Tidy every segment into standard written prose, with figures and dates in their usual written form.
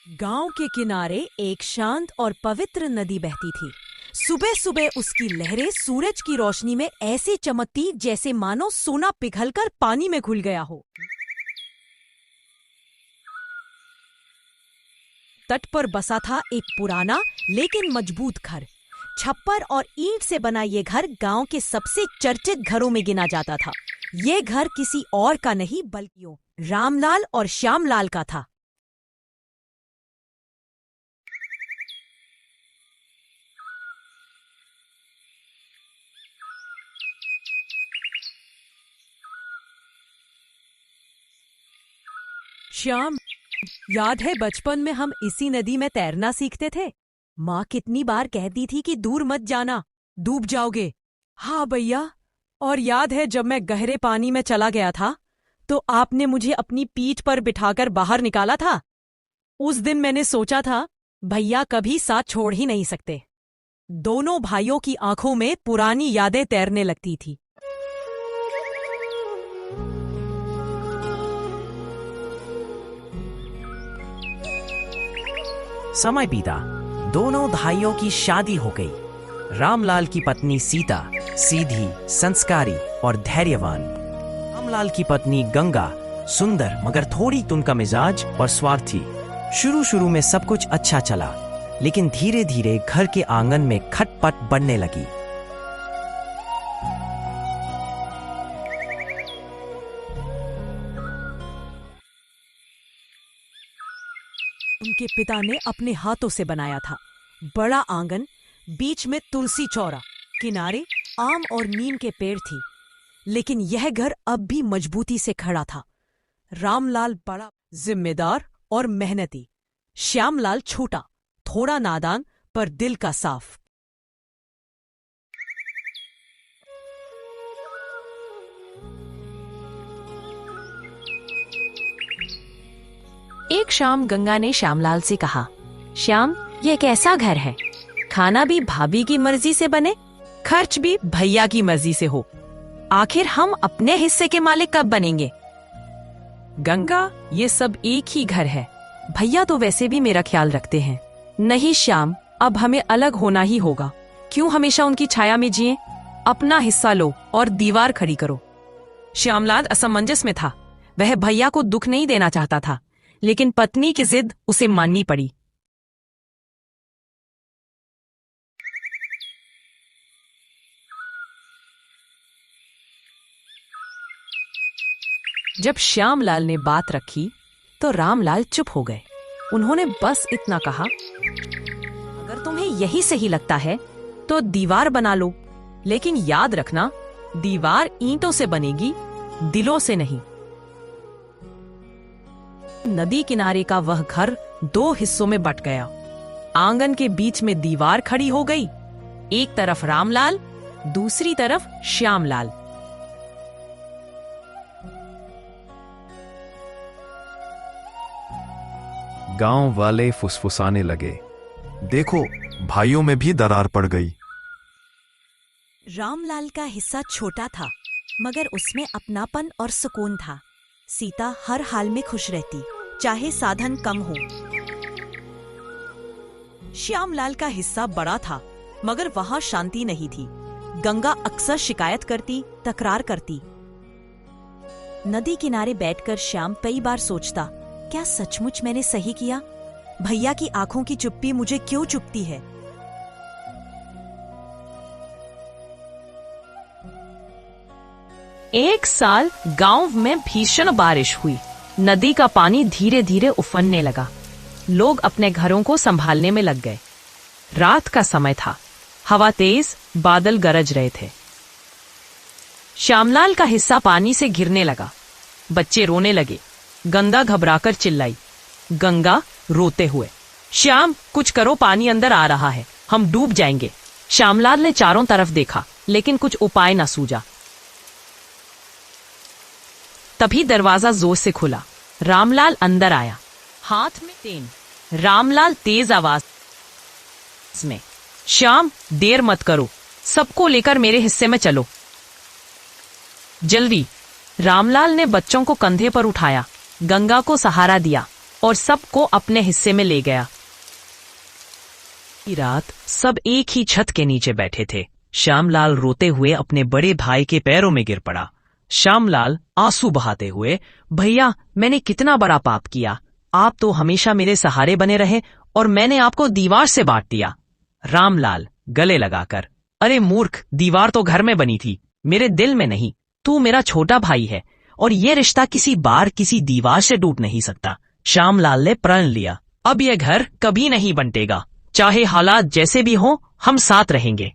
गांव के किनारे एक शांत और पवित्र नदी बहती थी। सुबह सुबह उसकी लहरें सूरज की रोशनी में ऐसे चमकती जैसे मानो सोना पिघलकर पानी में घुल गया हो। तट पर बसा था एक पुराना लेकिन मजबूत घर। छप्पर और ईंट से बना ये घर गांव के सबसे चर्चित घरों में गिना जाता था। ये घर किसी और का नहीं बल्कि रामलाल और श्यामलाल का था। श्याम, याद है बचपन में हम इसी नदी में तैरना सीखते थे। माँ कितनी बार कहती थी कि दूर मत जाना, डूब जाओगे। हाँ भैया, और याद है जब मैं गहरे पानी में चला गया था तो आपने मुझे अपनी पीठ पर बिठाकर बाहर निकाला था। उस दिन मैंने सोचा था भैया कभी साथ छोड़ ही नहीं सकते। दोनों भाइयों की आंखों में पुरानी यादें तैरने लगती थी। समय बीता। दोनों भाइयों की शादी हो गई। रामलाल की पत्नी सीता सीधी, संस्कारी और धैर्यवान। रामलाल की पत्नी गंगा सुंदर मगर थोड़ी तुनका मिजाज और स्वार्थी। शुरू में सब कुछ अच्छा चला, लेकिन धीरे धीरे घर के आंगन में खटपट बढ़ने लगी। उनके पिता ने अपने हाथों से बनाया था। बड़ा आंगन, बीच में तुलसी चौरा, किनारे आम और नीम के पेड़ थी। लेकिन यह घर अब भी मजबूती से खड़ा था। रामलाल बड़ा, जिम्मेदार और मेहनती। श्यामलाल छोटा, थोड़ा नादान पर दिल का साफ। एक शाम गंगा ने श्यामलाल से कहा, श्याम, ये कैसा घर है? खाना भी भाभी की मर्जी से बने, खर्च भी भैया की मर्जी से हो। आखिर हम अपने हिस्से के मालिक कब बनेंगे? गंगा, ये सब एक ही घर है। भैया तो वैसे भी मेरा ख्याल रखते हैं। नहीं श्याम, अब हमें अलग होना ही होगा। क्यों हमेशा उनकी छाया में जिए? अपना हिस्सा लो और दीवार खड़ी करो। श्यामलाल असमंजस में था। वह भैया को दुख नहीं देना चाहता था, लेकिन पत्नी की जिद उसे माननी पड़ी। जब श्यामलाल ने बात रखी तो रामलाल चुप हो गए। उन्होंने बस इतना कहा, अगर तुम्हें यही सही लगता है तो दीवार बना लो, लेकिन याद रखना, दीवार ईंटों से बनेगी, दिलों से नहीं। नदी किनारे का वह घर 2 हिस्सों में बट गया। आंगन के बीच में दीवार खड़ी हो गई। एक तरफ रामलाल, दूसरी तरफ श्यामलाल। गांव वाले फुसफुसाने लगे, देखो भाइयों में भी दरार पड़ गई। रामलाल का हिस्सा छोटा था, मगर उसमें अपनापन और सुकून था। सीता हर हाल में खुश रहती, चाहे साधन कम हो। श्यामलाल का हिस्सा बड़ा था, मगर वहां शांति नहीं थी। गंगा अक्सर शिकायत करती, तकरार करती। नदी किनारे बैठकर श्याम कई बार सोचता, क्या सचमुच मैंने सही किया? भैया की आंखों की चुप्पी मुझे क्यों चुपती है? एक साल गांव में भीषण बारिश हुई। नदी का पानी धीरे धीरे उफनने लगा। लोग अपने घरों को संभालने में लग गए। रात का समय था। हवा तेज, बादल गरज रहे थे। श्यामलाल का हिस्सा पानी से गिरने लगा। बच्चे रोने लगे। गंगा घबराकर चिल्लाई। गंगा रोते हुए, श्याम, कुछ करो, पानी अंदर आ रहा है, हम डूब जाएंगे। श्यामलाल ने चारों तरफ देखा, लेकिन कुछ उपाय न सूझा। तभी दरवाजा जोर से खुला। रामलाल अंदर आया, हाथ में तेन। रामलाल तेज आवाज में, श्याम, देर मत करो, सबको लेकर मेरे हिस्से में चलो, जल्दी। रामलाल ने बच्चों को कंधे पर उठाया, गंगा को सहारा दिया और सबको अपने हिस्से में ले गया। रात सब एक ही छत के नीचे बैठे थे। श्यामलाल रोते हुए अपने बड़े भाई के पैरों में गिर पड़ा। श्यामलाल आंसू बहाते हुए, भैया मैंने कितना बड़ा पाप किया, आप तो हमेशा मेरे सहारे बने रहे और मैंने आपको दीवार से बांट दिया। रामलाल गले लगाकर, अरे मूर्ख, दीवार तो घर में बनी थी, मेरे दिल में नहीं। तू मेरा छोटा भाई है और ये रिश्ता किसी बार किसी दीवार से टूट नहीं सकता। श्यामलाल ने प्रण लिया, अब यह घर कभी नहीं बंटेगा, चाहे हालात जैसे भी हों, हम साथ रहेंगे।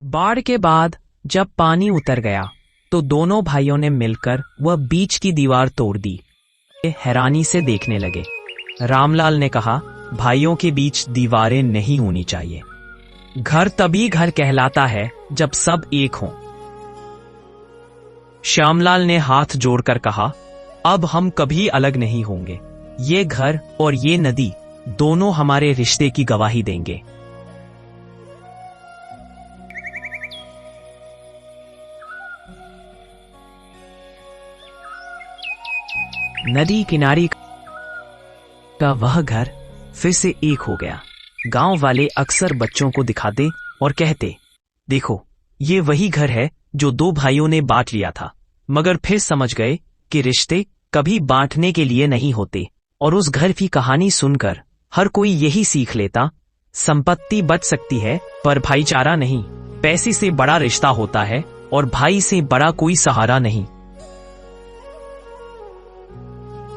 बाढ़ के बाद जब पानी उतर गया तो दोनों भाइयों ने मिलकर वह बीच की दीवार तोड़ दी। वे हैरानी से देखने लगे। रामलाल ने कहा, भाइयों के बीच दीवारें नहीं होनी चाहिए। घर तभी घर कहलाता है जब सब एक हों। श्यामलाल ने हाथ जोड़कर कहा, अब हम कभी अलग नहीं होंगे। ये घर और ये नदी दोनों हमारे रिश्ते की गवाही देंगे। नदी किनारे का वह घर फिर से एक हो गया। गांव वाले अक्सर बच्चों को दिखाते और कहते, देखो ये वही घर है जो दो भाइयों ने बांट लिया था। मगर फिर समझ गए कि रिश्ते कभी बांटने के लिए नहीं होते। और उस घर की कहानी सुनकर हर कोई यही सीख लेता, संपत्ति बच सकती है पर भाईचारा नहीं। पैसे से बड़ा रिश्ता होता है और भाई से बड़ा कोई सहारा नहीं।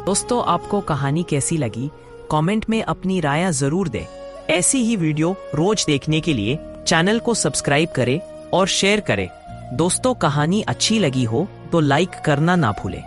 दोस्तों, आपको कहानी कैसी लगी कमेंट में अपनी राय जरूर दें। ऐसी ही वीडियो रोज देखने के लिए चैनल को सब्सक्राइब करें और शेयर करें। दोस्तों, कहानी अच्छी लगी हो तो लाइक करना ना भूलें।